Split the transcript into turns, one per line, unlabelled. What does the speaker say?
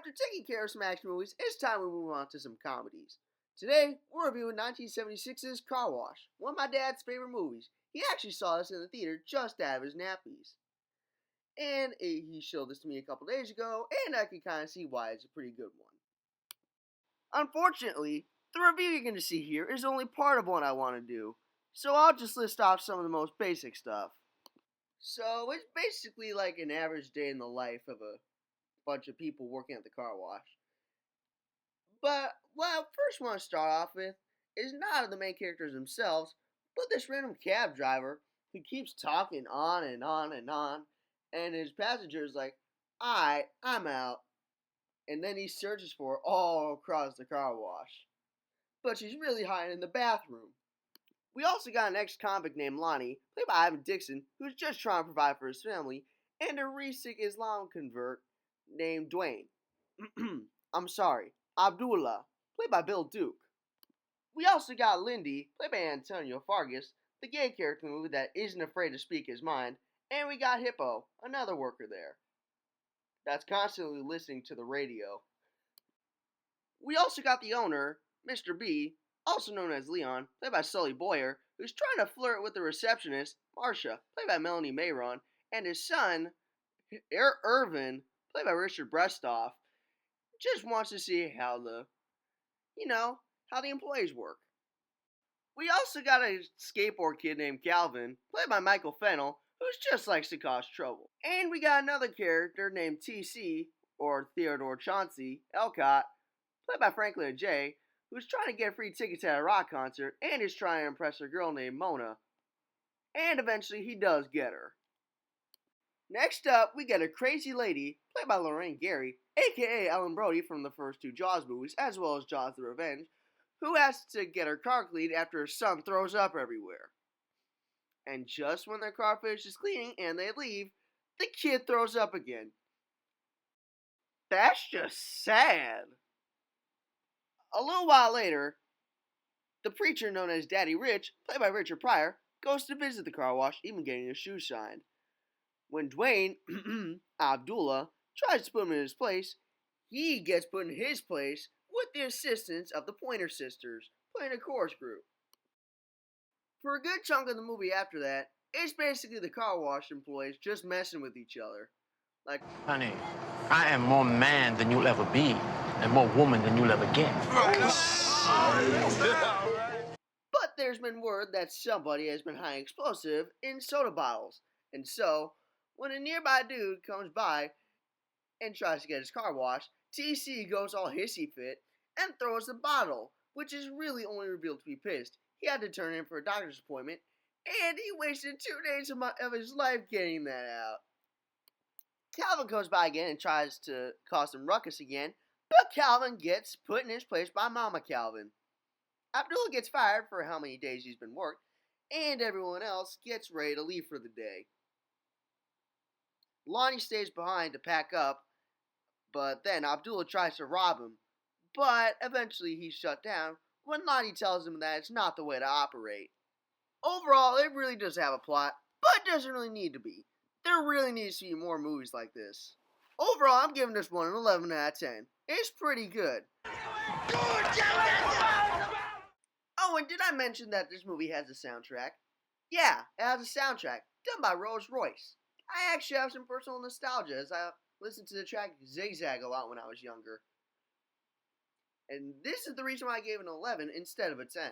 After taking care of some action movies, it's time we move on to some comedies. Today, we're reviewing 1976's Car Wash, one of my dad's favorite movies. He actually saw this in the theater just out of his nappies. And he showed this to me a couple days ago, and I can kind of see why it's a pretty good one. Unfortunately, the review you're going to see here is only part of what I want to do, so I'll just list off some of the most basic stuff. So, it's basically like an average day in the life of a bunch of people working at the car wash. But what I first want to start off with is not the main characters themselves, but this random cab driver who keeps talking on and on and on, and his passenger is like, "Alright, I'm out." And then he searches for her all across the car wash. But she's really hiding in the bathroom. We also got an ex-convict named Lonnie, played by Ivan Dixon, who's just trying to provide for his family, and a recent Islam convert named Dwayne. I'm sorry, Abdullah, played by Bill Duke. We also got Lindy, played by Antonio Fargas, the gay character in the movie that isn't afraid to speak his mind, and we got Hippo, another worker there, that's constantly listening to the radio. We also got the owner, Mr. B, also known as Leon, played by Sully Boyer, who's trying to flirt with the receptionist, Marcia, played by Melanie Mayron, and his son, Irvin, played by Richard Brestoff, just wants to see how the employees work. We also got a skateboard kid named Calvin, played by Michael Fennell, who just likes to cause trouble. And we got another character named TC, or Theodore Chauncey Elcott, played by Franklin J., who's trying to get free tickets at a rock concert and is trying to impress a girl named Mona. And eventually he does get her. Next up, we get a crazy lady, played by Lorraine Gary, aka Ellen Brody from the first two Jaws movies, as well as Jaws the Revenge, who has to get her car cleaned after her son throws up everywhere. And just when their car finishes cleaning and they leave, the kid throws up again. That's just sad. A little while later, the preacher known as Daddy Rich, played by Richard Pryor, goes to visit the car wash, even getting his shoes shined. When Dwayne, Abdullah, tries to put him in his place, he gets put in his place with the assistance of the Pointer Sisters, playing a chorus group. For a good chunk of the movie after that, it's basically the car wash employees just messing with each other. Like,
honey, I am more man than you'll ever be, and more woman than you'll ever get.
But there's been word that somebody has been hiding explosive in soda bottles, and so, when a nearby dude comes by and tries to get his car washed, TC goes all hissy fit and throws the bottle, which is really only revealed to be pissed. He had to turn in for a doctor's appointment, and he wasted 2 days of his life getting that out. Calvin comes by again and tries to cause some ruckus again, but Calvin gets put in his place by Mama Calvin. Abdullah gets fired for how many days he's been worked, and everyone else gets ready to leave for the day. Lonnie stays behind to pack up, but then Abdullah tries to rob him, but eventually he's shut down when Lonnie tells him that it's not the way to operate. Overall, it really does have a plot, but it doesn't really need to be. There really needs to be more movies like this. Overall, I'm giving this one an 11 out of 10. It's pretty good. Oh, and did I mention that this movie has a soundtrack? Yeah, it has a soundtrack done by Rolls Royce. I actually have some personal nostalgia as I listened to the track Zigzag a lot when I was younger. And this is the reason why I gave it an 11 instead of a 10.